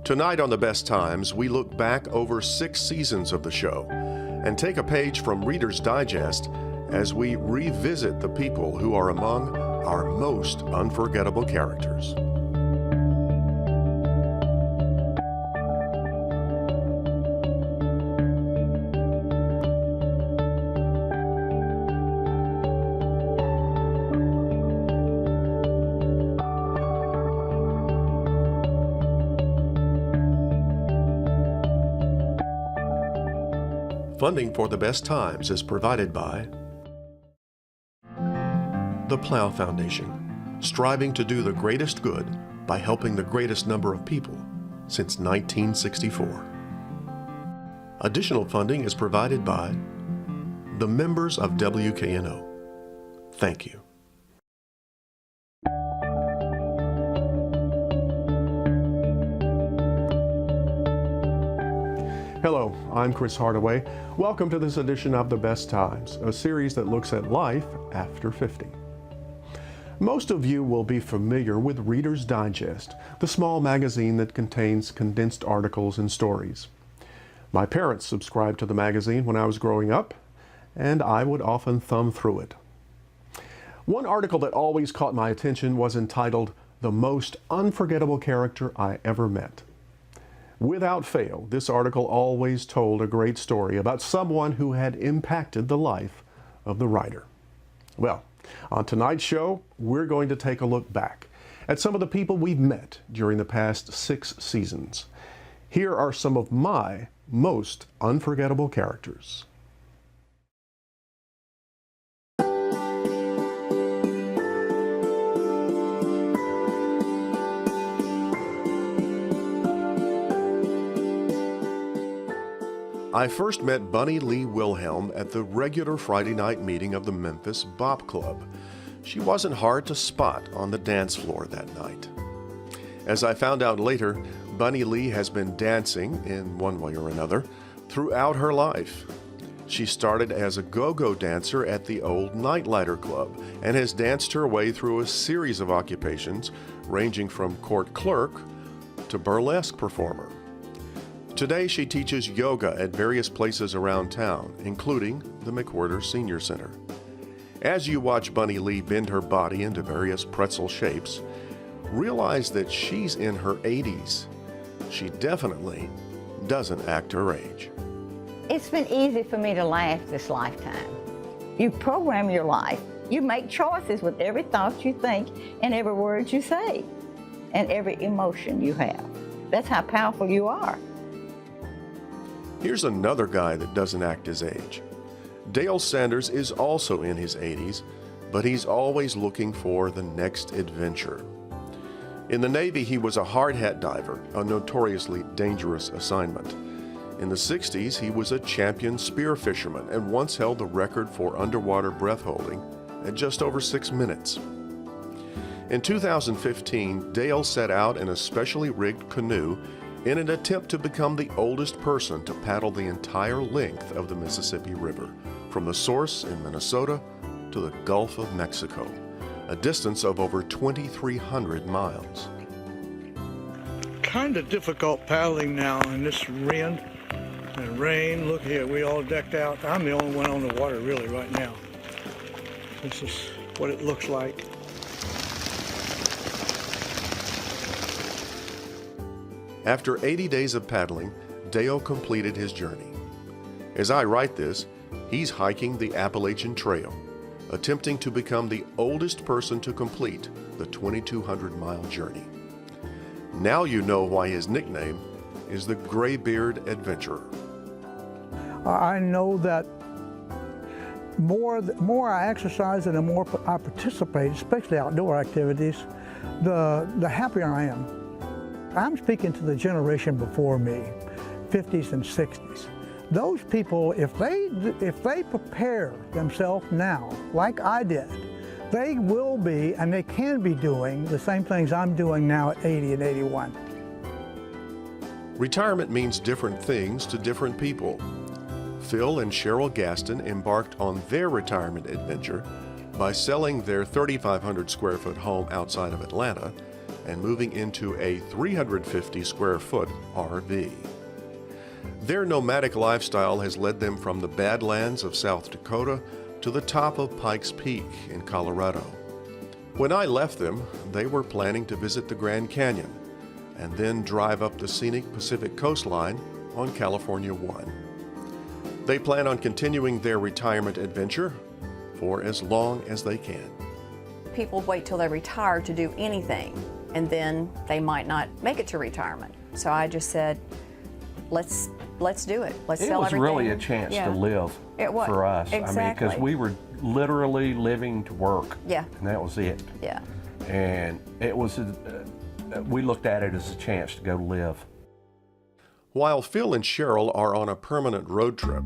Tonight on The Best Times, we look back over 6 seasons of the show and take a page from Reader's Digest as we revisit the people who are among our most unforgettable characters. Funding for The Best Times is provided by the Plow Foundation, striving to do the greatest good by helping the greatest number of people since 1964. Additional funding is provided by the members of WKNO. Thank you. Hello, I'm Chris Hardaway. Welcome to this edition of The Best Times, a series that looks at life after 50. Most of you will be familiar with Reader's Digest, the small magazine that contains condensed articles and stories. My parents subscribed to the magazine when I was growing up, and I would often thumb through it. One article that always caught my attention was entitled, "The Most Unforgettable Character I Ever Met." Without fail, this article always told a great story about someone who had impacted the life of the writer. Well, on tonight's show, we're going to take a look back at some of the people we've met during the past 6 seasons. Here are some of my most unforgettable characters. I first met Bunny Lee Wilhelm at the regular Friday night meeting of the Memphis Bop Club. She wasn't hard to spot on the dance floor that night. As I found out later, Bunny Lee has been dancing, in one way or another, throughout her life. She started as a go-go dancer at the old Nightlighter Club and has danced her way through a series of occupations ranging from court clerk to burlesque performer. Today, she teaches yoga at various places around town, including the McWhirter Senior Center. As you watch Bunny Lee bend her body into various pretzel shapes, realize that she's in her 80s. She definitely doesn't act her age. It's been easy for me to laugh this lifetime. You program your life. You make choices with every thought you think and every word you say and every emotion you have. That's how powerful you are. Here's another guy that doesn't act his age. Dale Sanders is also in his 80s, but he's always looking for the next adventure. In the Navy, he was a hard hat diver, a notoriously dangerous assignment. In the 60s, he was a champion spear fisherman and once held the record for underwater breath holding at just over 6 minutes. In 2015, Dale set out in a specially rigged canoe in an attempt to become the oldest person to paddle the entire length of the Mississippi River, from the source in Minnesota to the Gulf of Mexico, a distance of over 2,300 miles. Kind of difficult paddling now in this wind and rain. Look here, we all decked out. I'm the only one on the water really right now. This is what it looks like. After 80 days of paddling, Dale completed his journey. As I write this, he's hiking the Appalachian Trail, attempting to become the oldest person to complete the 2,200-mile journey. Now you know why his nickname is the Graybeard Adventurer. I know that more I exercise and the more I participate, especially outdoor activities, the happier I am. I'm speaking to the generation before me, 50s and 60s. Those people, if they prepare themselves now, like I did, they will be and they can be doing the same things I'm doing now at 80 and 81. Retirement means different things to different people. Phil and Cheryl Gaston embarked on their retirement adventure by selling their 3,500 square foot home outside of Atlanta and moving into a 350 square foot RV. Their nomadic lifestyle has led them from the Badlands of South Dakota to the top of Pikes Peak in Colorado. When I left them, they were planning to visit the Grand Canyon and then drive up the scenic Pacific coastline on California 1. They plan on continuing their retirement adventure for as long as they can. People wait till they retire to do anything, and then they might not make it to retirement. So I just said, let's do it. Let's sell everything. It was really a chance to live for us. Exactly. I mean, because we were literally living to work. Yeah. And that was it. Yeah. And it was, we looked at it as a chance to go live. While Phil and Cheryl are on a permanent road trip,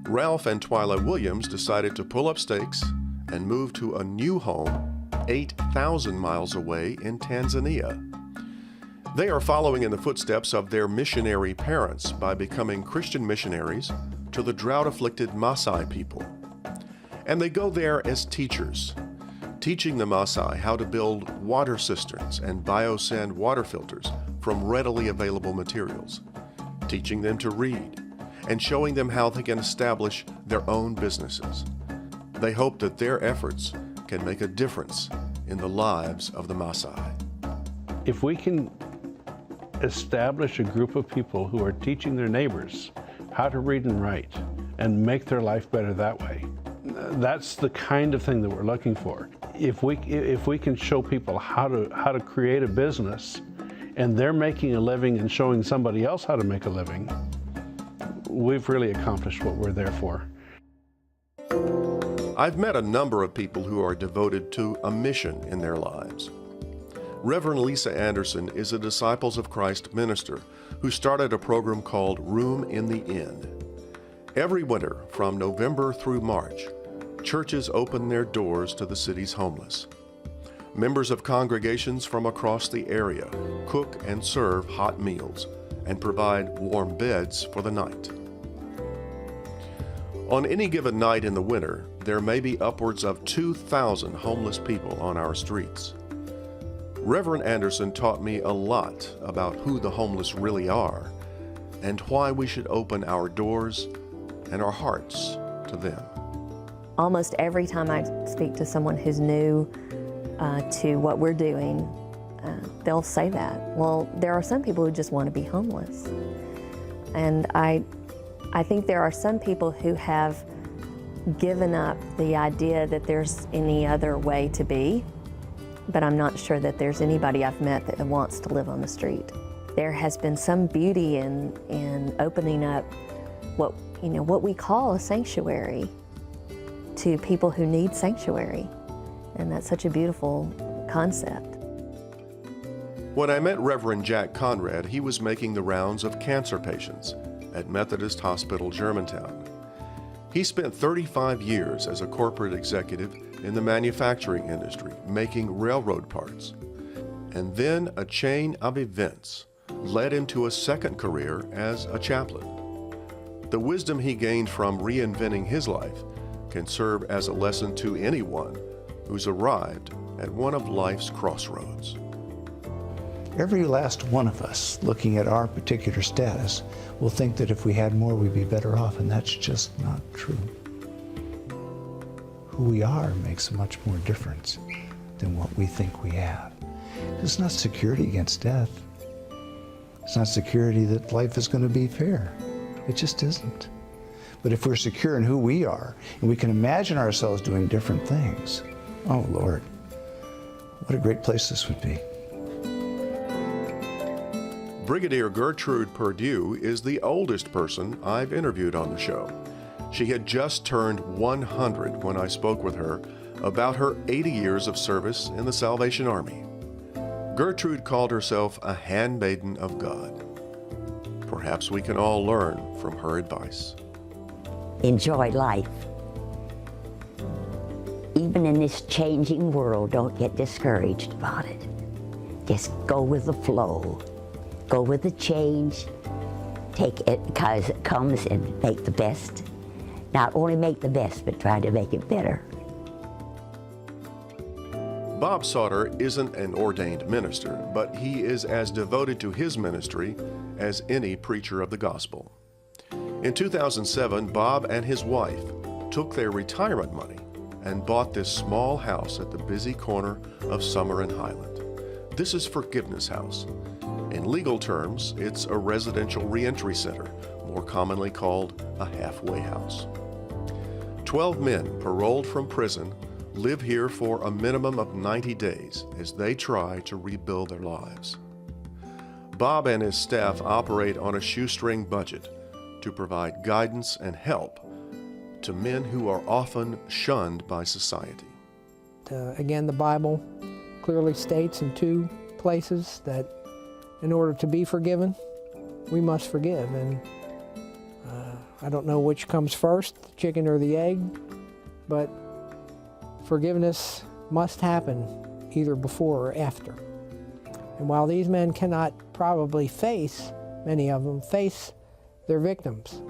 Ralph and Twyla Williams decided to pull up stakes and move to a new home 8,000 miles away in Tanzania. They are following in the footsteps of their missionary parents by becoming Christian missionaries to the drought-afflicted Maasai people. And they go there as teachers, teaching the Maasai how to build water cisterns and biosand water filters from readily available materials, teaching them to read, and showing them how they can establish their own businesses. They hope that their efforts can make a difference in the lives of the Maasai. If we can establish a group of people who are teaching their neighbors how to read and write and make their life better that way, that's the kind of thing that we're looking for. If we can show people how to create a business and they're making a living and showing somebody else how to make a living, we've really accomplished what we're there for. I've met a number of people who are devoted to a mission in their lives. Reverend Lisa Anderson is a Disciples of Christ minister who started a program called Room in the Inn. Every winter, from November through March, churches open their doors to the city's homeless. Members of congregations from across the area cook and serve hot meals and provide warm beds for the night. On any given night in the winter, there may be upwards of 2,000 homeless people on our streets. Reverend Anderson taught me a lot about who the homeless really are and why we should open our doors and our hearts to them. Almost every time I speak to someone who's new to what we're doing, they'll say that. Well, there are some people who just want to be homeless. And I think there are some people who have given up the idea that there's any other way to be, but I'm not sure that there's anybody I've met that wants to live on the street. There has been some beauty in opening up what we call a sanctuary to people who need sanctuary, and that's such a beautiful concept. When I met Reverend Jack Conrad, he was making the rounds of cancer patients at Methodist Hospital, Germantown. He spent 35 years as a corporate executive in the manufacturing industry, making railroad parts. And then a chain of events led him to a second career as a chaplain. The wisdom he gained from reinventing his life can serve as a lesson to anyone who's arrived at one of life's crossroads. Every last one of us, looking at our particular status, will think that if we had more, we'd be better off, and that's just not true. Who we are makes a much more difference than what we think we have. It's not security against death. It's not security that life is going to be fair. It just isn't. But if we're secure in who we are, and we can imagine ourselves doing different things, oh Lord, what a great place this would be. Brigadier Gertrude Perdue is the oldest person I've interviewed on the show. She had just turned 100 when I spoke with her about her 80 years of service in the Salvation Army. Gertrude called herself a handmaiden of God. Perhaps we can all learn from her advice. Enjoy life. Even in this changing world, don't get discouraged about it. Just go with the flow. Go with the change. Take it because it comes, and make the best. Not only make the best, but try to make it better. Bob Sauter isn't an ordained minister, but he is as devoted to his ministry as any preacher of the gospel. In 2007, Bob and his wife took their retirement money and bought this small house at the busy corner of Summer and Highland. This is Forgiveness House. In legal terms, it's a residential reentry center, more commonly called a halfway house. 12 men paroled from prison live here for a minimum of 90 days as they try to rebuild their lives. Bob and his staff operate on a shoestring budget to provide guidance and help to men who are often shunned by society. Again, the Bible clearly states in 2 places that in order to be forgiven, we must forgive. And I don't know which comes first, the chicken or the egg, but forgiveness must happen either before or after. And while these men cannot probably many of them face their victims,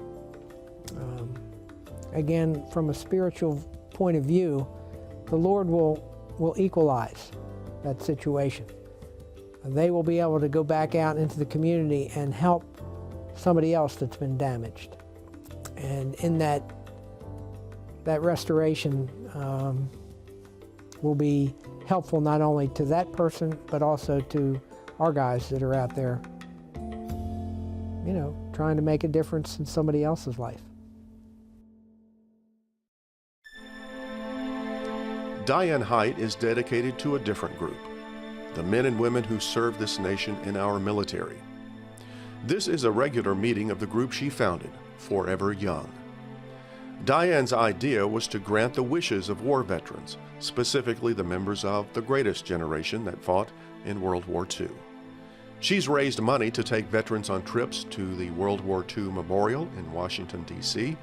again, from a spiritual point of view, the Lord will equalize that situation. They will be able to go back out into the community and help somebody else that's been damaged. And in that restoration will be helpful not only to that person, but also to our guys that are out there, trying to make a difference in somebody else's life. Diane Height is dedicated to a different group, the men and women who serve this nation in our military. This is a regular meeting of the group she founded, Forever Young. Diane's idea was to grant the wishes of war veterans, specifically the members of the greatest generation that fought in World War II. She's raised money to take veterans on trips to the World War II Memorial in Washington, D.C.,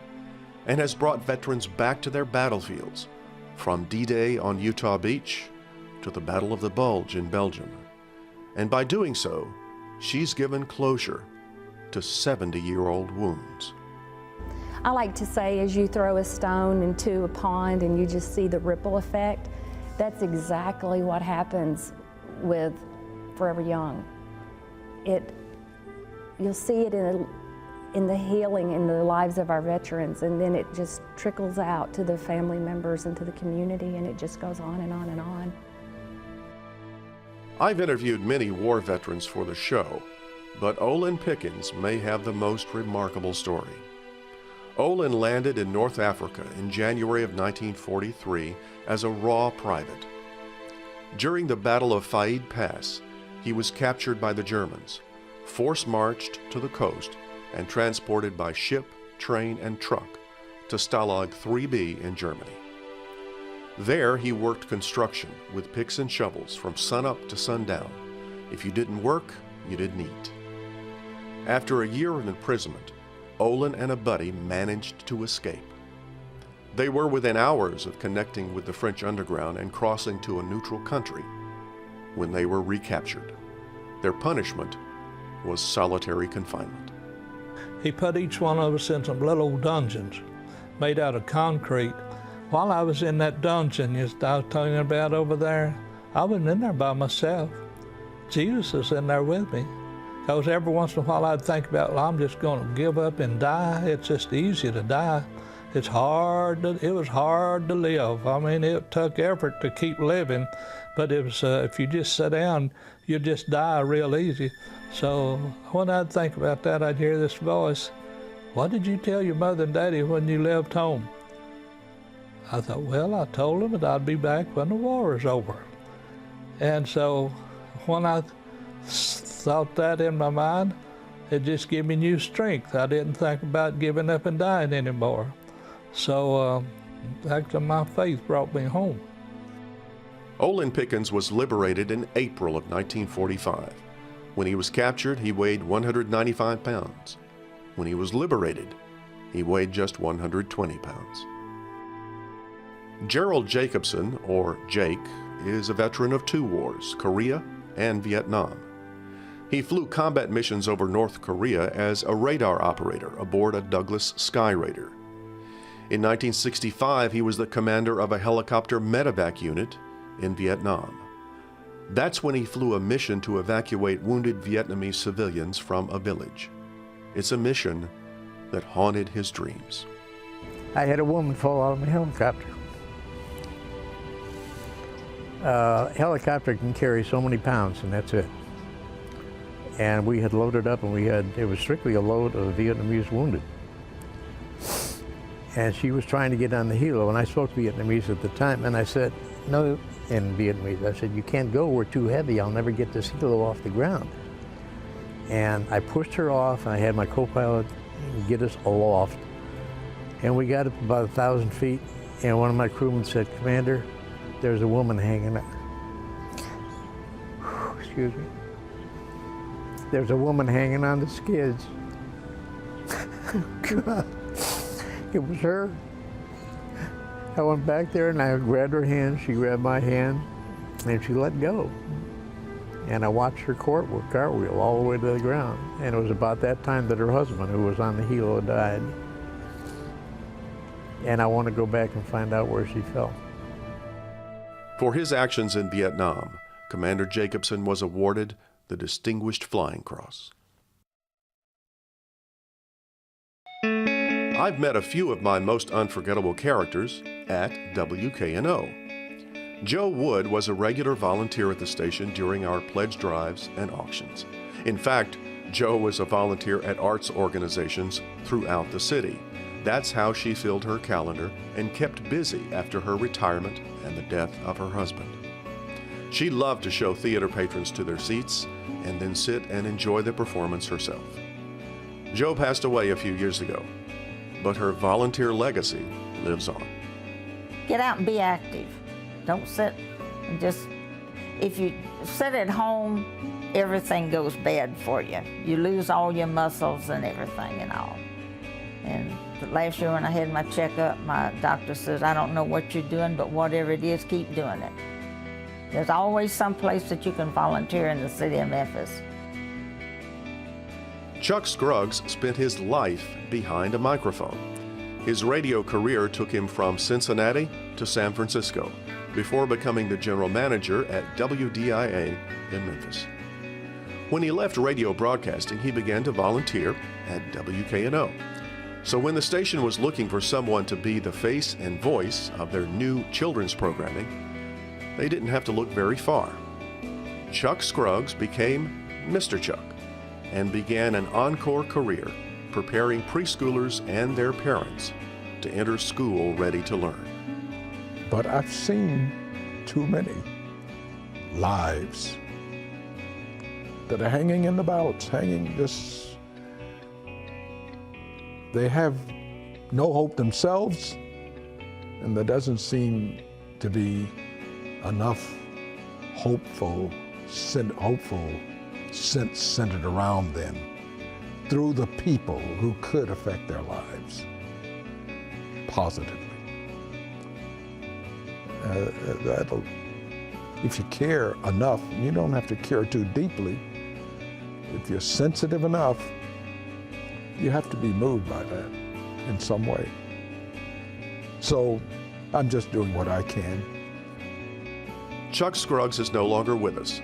and has brought veterans back to their battlefields, from D-Day on Utah Beach to the Battle of the Bulge in Belgium. And by doing so, she's given closure to 70-year-old wounds. I like to say, as you throw a stone into a pond and you just see the ripple effect, that's exactly what happens with Forever Young. You'll see it in the healing in the lives of our veterans, and then it just trickles out to the family members and to the community, and it just goes on and on and on. I've interviewed many war veterans for the show, but Olin Pickens may have the most remarkable story. Olin landed in North Africa in January of 1943 as a raw private. During the Battle of Faid Pass, he was captured by the Germans, force-marched to the coast, and transported by ship, train, and truck to Stalag 3B in Germany. There he worked construction with picks and shovels from sunup to sundown. If you didn't work, you didn't eat. After a year of imprisonment, Olin and a buddy managed to escape. They were within hours of connecting with the French underground and crossing to a neutral country when they were recaptured. Their punishment was solitary confinement. He put each one of us in some little dungeons made out of concrete. While I was in that dungeon, I was telling you about over there, I wasn't in there by myself. Jesus was in there with me. Because every once in a while I'd think about, well, I'm just going to give up and die. It's just easy to die. It was hard to live. I mean, it took effort to keep living, but it was, if you just sit down, you just die real easy. So when I'd think about that, I'd hear this voice, "What did you tell your mother and daddy when you left home?" I thought, well, I told them that I'd be back when the war is over. And so when I thought that in my mind, it just gave me new strength. I didn't think about giving up and dying anymore. So actually my faith brought me home. Olin Pickens was liberated in April of 1945. When he was captured, he weighed 195 pounds. When he was liberated, he weighed just 120 pounds. Gerald Jacobson, or Jake, is a veteran of 2 wars, Korea and Vietnam. He flew combat missions over North Korea as a radar operator aboard a Douglas Sky Raider. In 1965, he was the commander of a helicopter medevac unit in Vietnam. That's when he flew a mission to evacuate wounded Vietnamese civilians from a village. It's a mission that haunted his dreams. I had a woman fall out of my helicopter. Helicopter can carry so many pounds, and that's it. And we had loaded up, and it was strictly a load of Vietnamese wounded. And she was trying to get on the helo, and I spoke Vietnamese at the time, and I said, no, in Vietnamese, I said, you can't go, we're too heavy, I'll never get this helo off the ground. And I pushed her off, and I had my co-pilot get us aloft. And we got up about 1,000 feet, and one of my crewmen said, Commander, there's a woman hanging up. Excuse me. There's a woman hanging on the skids. God, it was her. I went back there and I grabbed her hand, she grabbed my hand, and she let go. And I watched her cartwheel all the way to the ground. And it was about that time that her husband, who was on the helo, died. And I want to go back and find out where she fell. For his actions in Vietnam, Commander Jacobson was awarded the Distinguished Flying Cross. I've met a few of my most unforgettable characters at WKNO. Joe Wood was a regular volunteer at the station during our pledge drives and auctions. In fact, Joe was a volunteer at arts organizations throughout the city. That's how she filled her calendar and kept busy after her retirement and the death of her husband. She loved to show theater patrons to their seats and then sit and enjoy the performance herself. Joe passed away a few years ago, but her volunteer legacy lives on. Get out and be active. Don't sit and just, if you sit at home, everything goes bad for you. You lose all your muscles and everything and all. And last year when I had my checkup, my doctor says, I don't know what you're doing, but whatever it is, keep doing it. There's always some place that you can volunteer in the city of Memphis. Chuck Scruggs spent his life behind a microphone. His radio career took him from Cincinnati to San Francisco before becoming the general manager at WDIA in Memphis. When he left radio broadcasting, he began to volunteer at WKNO. So when the station was looking for someone to be the face and voice of their new children's programming, they didn't have to look very far. Chuck Scruggs became Mr. Chuck and began an encore career preparing preschoolers and their parents to enter school ready to learn. But I've seen too many lives that are hanging in the balance, hanging just, they have no hope themselves, and there doesn't seem to be enough hopeful sense centered around them through the people who could affect their lives positively. If you care enough, you don't have to care too deeply. If you're sensitive enough, you have to be moved by that in some way. So I'm just doing what I can. Chuck Scruggs is no longer with us,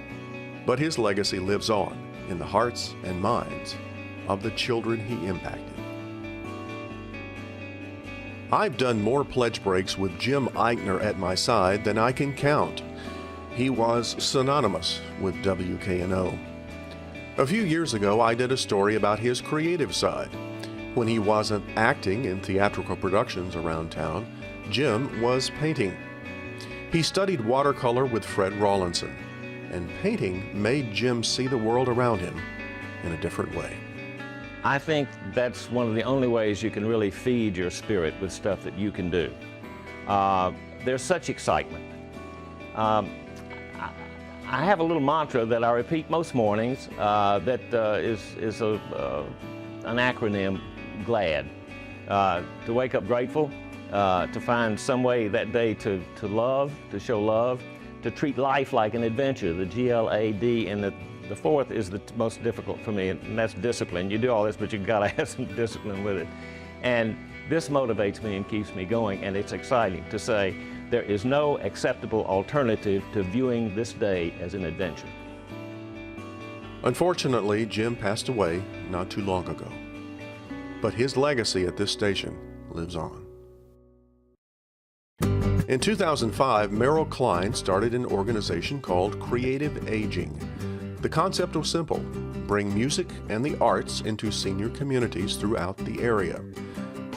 but his legacy lives on in the hearts and minds of the children he impacted. I've done more pledge breaks with Jim Eichner at my side than I can count. He was synonymous with WKNO. A few years ago, I did a story about his creative side. When he wasn't acting in theatrical productions around town, Jim was painting. He studied watercolor with Fred Rawlinson, and painting made Jim see the world around him in a different way. I think that's one of the only ways you can really feed your spirit with stuff that you can do. There's such excitement. I have a little mantra that I repeat most mornings that is an acronym, GLAD. To wake up grateful, to find some way that day to love, to show love, to treat life like an adventure, the GLAD, and the fourth is the most difficult for me, and that's discipline. You do all this, but you gotta have some discipline with it. And this motivates me and keeps me going, and it's exciting to say, There is no acceptable alternative to viewing this day as an adventure. Unfortunately, Jim passed away not too long ago, but his legacy at this station lives on. In 2005, Merrill Klein started an organization called Creative Aging. The concept was simple: bring music and the arts into senior communities throughout the area.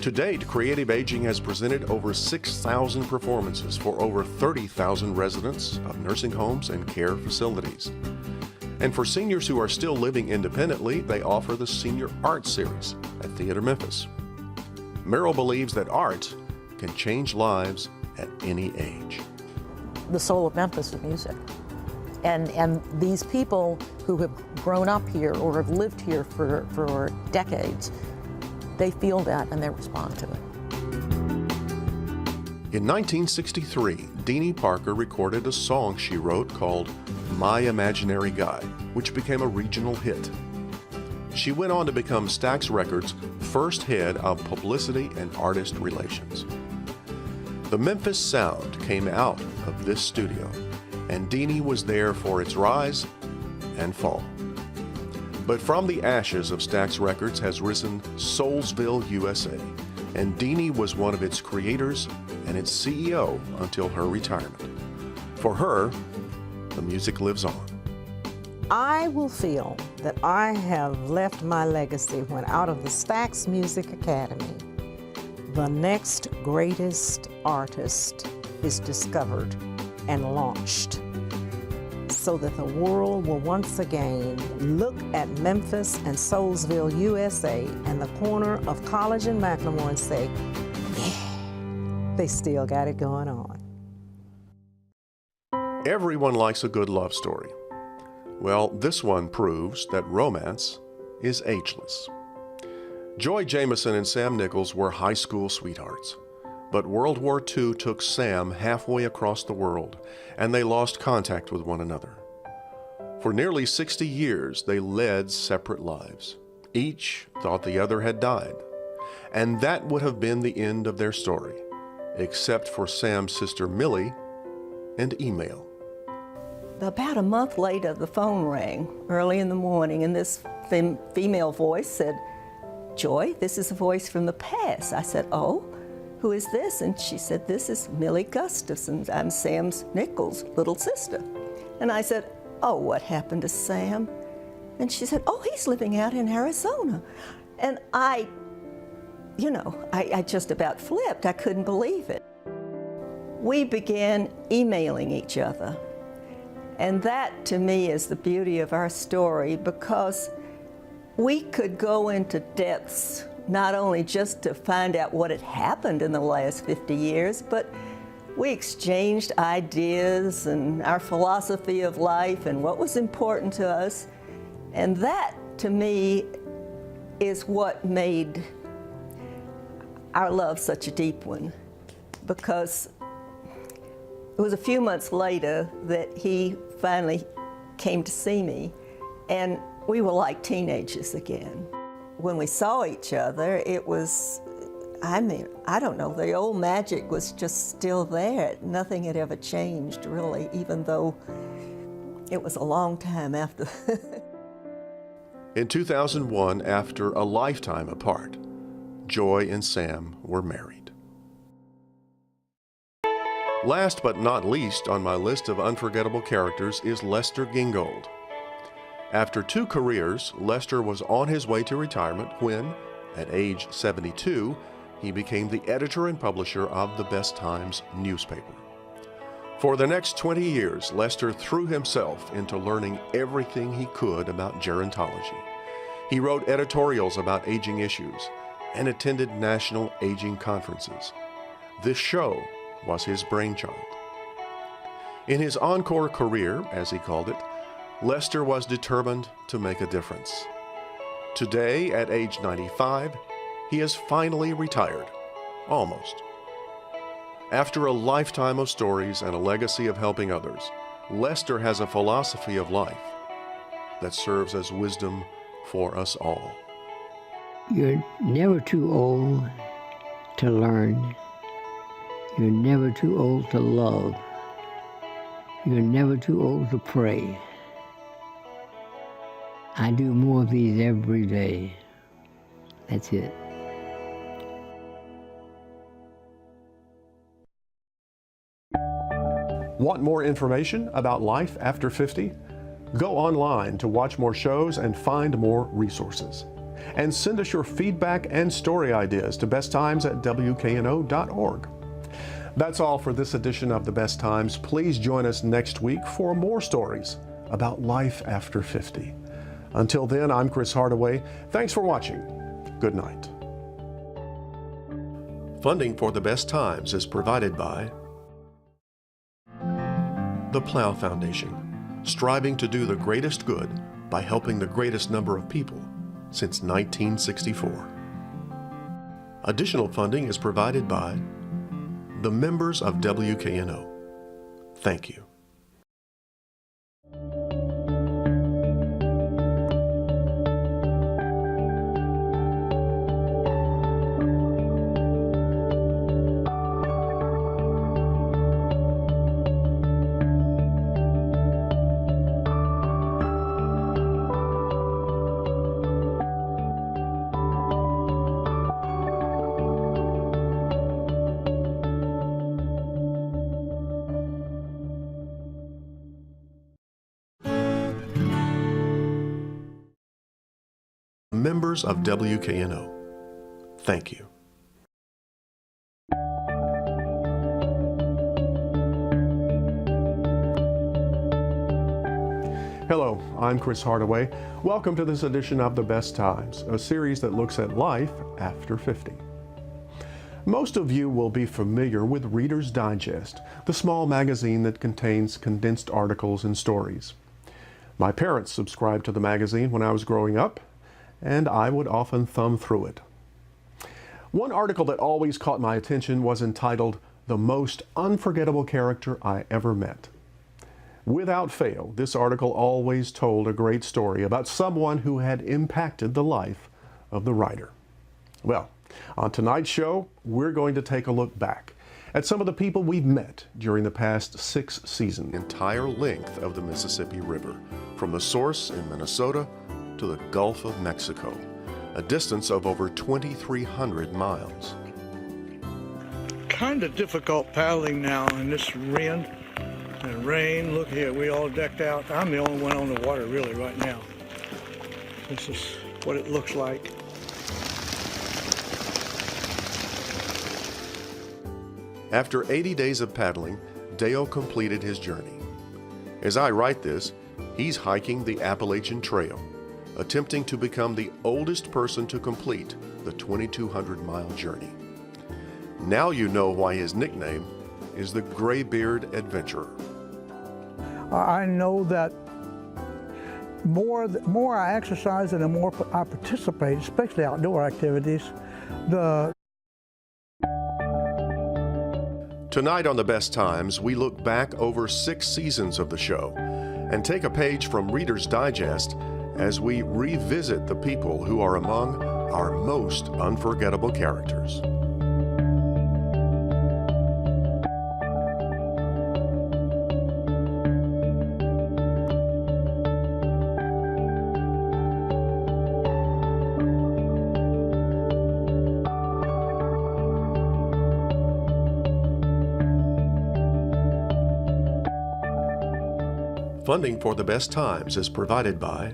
To date, Creative Aging has presented over 6,000 performances for over 30,000 residents of nursing homes and care facilities. And for seniors who are still living independently, they offer the Senior Art Series at Theater Memphis. Merrill believes that art can change lives at any age. The soul of Memphis is music. And these people who have grown up here or have lived here for decades, they feel that and they respond to it. In 1963, Deanie Parker recorded a song she wrote called My Imaginary Guy, which became a regional hit. She went on to become Stax Records' first head of publicity and artist relations. The Memphis sound came out of this studio, and Deanie was there for its rise and fall. But from the ashes of Stax Records has risen Soulsville, USA, and Deanie was one of its creators and its CEO until her retirement. For her, the music lives on. I will feel that I have left my legacy when out of the Stax Music Academy, the next greatest artist is discovered and launched, so that the world will once again look at Memphis and Soulsville, USA, and the corner of College and McLemore and say, yeah, they still got it going on. Everyone likes a good love story. Well, this one proves that romance is ageless. Joy Jamison and Sam Nichols were high school sweethearts, but World War II took Sam halfway across the world, and they lost contact with one another. For nearly 60 years, they led separate lives. Each thought the other had died, and that would have been the end of their story, except for Sam's sister Millie and email. About a month later, the phone rang early in the morning, and this female voice said, "Joy, this is a voice from the past." I said, "Oh, who is this?" And she said, "This is Millie Gustafson. I'm Sam's Nichols' little sister." And I said, "Oh, what happened to Sam?" And she said, "Oh, he's living out in Arizona." And I just about flipped. I couldn't believe it. We began emailing each other. And that, to me, is the beauty of our story, because we could go into depths not only just to find out what had happened in the last 50 years, but we exchanged ideas and our philosophy of life and what was important to us. And that, to me, is what made our love such a deep one, because it was a few months later that he finally came to see me, and we were like teenagers again. When we saw each other, it was, I don't know, the old magic was just still there. Nothing had ever changed, really, even though it was a long time after. In 2001, after a lifetime apart, Joy and Sam were married. Last but not least on my list of unforgettable characters is Lester Gingold. After 2 careers, Lester was on his way to retirement when, at age 72, he became the editor and publisher of the Best Times newspaper. For the next 20 years, Lester threw himself into learning everything he could about gerontology. He wrote editorials about aging issues and attended national aging conferences. This show was his brainchild. In his encore career, as he called it, Lester was determined to make a difference. Today, at age 95, he is finally retired, almost. After a lifetime of stories and a legacy of helping others, Lester has a philosophy of life that serves as wisdom for us all. You're never too old to learn. You're never too old to love. You're never too old to pray. I do more of these every day. That's it. Want more information about life after 50? Go online to watch more shows and find more resources. And send us your feedback and story ideas to besttimes@wkno.org. That's all for this edition of The Best Times. Please join us next week for more stories about life after 50. Until then, I'm Chris Hardaway. Thanks for watching. Good night. Funding for The Best Times is provided by the Plow Foundation, striving to do the greatest good by helping the greatest number of people since 1964. Additional funding is provided by the members of WKNO. Thank you. Members of WKNO. Thank you. Hello, I'm Chris Hardaway. Welcome to this edition of The Best Times, a series that looks at life after 50. Most of you will be familiar with Reader's Digest, the small magazine that contains condensed articles and stories. My parents subscribed to the magazine when I was growing up, and I would often thumb through it. One article that always caught my attention was entitled, "The Most Unforgettable Character I Ever Met." Without fail, this article always told a great story about someone who had impacted the life of the writer. Well, on tonight's show, we're going to take a look back at some of the people we've met during the past 6 seasons. Entire length of the Mississippi River, from the source in Minnesota to the Gulf of Mexico, a distance of over 2,300 miles. Kind of difficult paddling now in this wind and rain. Look here, we all decked out. I'm the only one on the water really right now. This is what it looks like. After 80 days of paddling, Dale completed his journey. As I write this, he's hiking the Appalachian Trail, attempting to become the oldest person to complete the 2,200-mile journey. Now you know why his nickname is the Graybeard Adventurer. I know that more I exercise and the more I participate, especially outdoor activities, Tonight on The Best Times, we look back over 6 seasons of the show and take a page from Reader's Digest as we revisit the people who are among our most unforgettable characters. Funding for The Best Times is provided by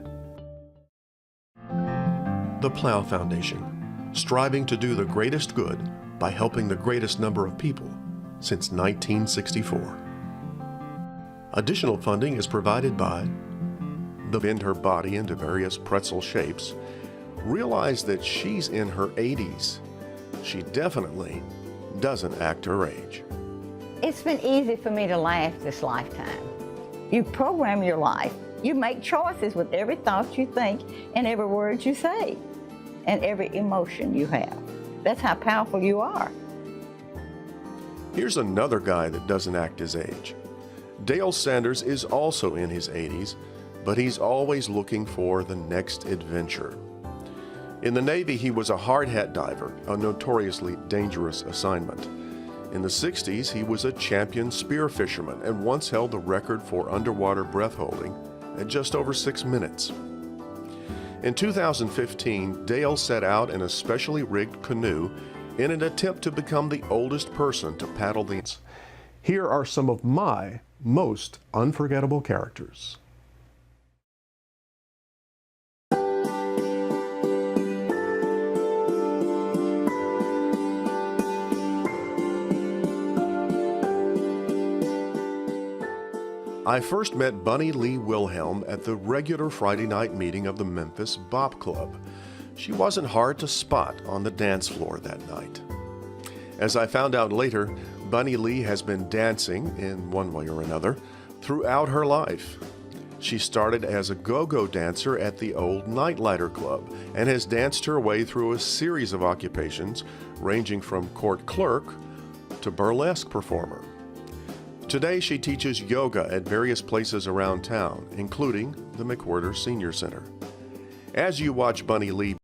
the Plow Foundation, striving to do the greatest good by helping the greatest number of people since 1964. Additional funding is provided by the Bend Her Body into various pretzel shapes. Realize that she's in her 80s. She definitely doesn't act her age. It's been easy for me to laugh this lifetime. You program your life. You make choices with every thought you think and every word you say and every emotion you have. That's how powerful you are. Here's another guy that doesn't act his age. Dale Sanders is also in his 80s, but he's always looking for the next adventure. In the Navy, he was a hard hat diver, a notoriously dangerous assignment. In the 60s, he was a champion spear fisherman and once held the record for underwater breath holding at just over 6 minutes. In 2015, Dale set out in a specially rigged canoe in an attempt to become the oldest person to paddle the... Here are some of my most unforgettable characters. I first met Bunny Lee Wilhelm at the regular Friday night meeting of the Memphis Bop Club. She wasn't hard to spot on the dance floor that night. As I found out later, Bunny Lee has been dancing, in one way or another, throughout her life. She started as a go-go dancer at the old Nightlighter Club and has danced her way through a series of occupations ranging from court clerk to burlesque performer. Today, she teaches yoga at various places around town, including the McWhirter Senior Center. As you watch Bunny Lee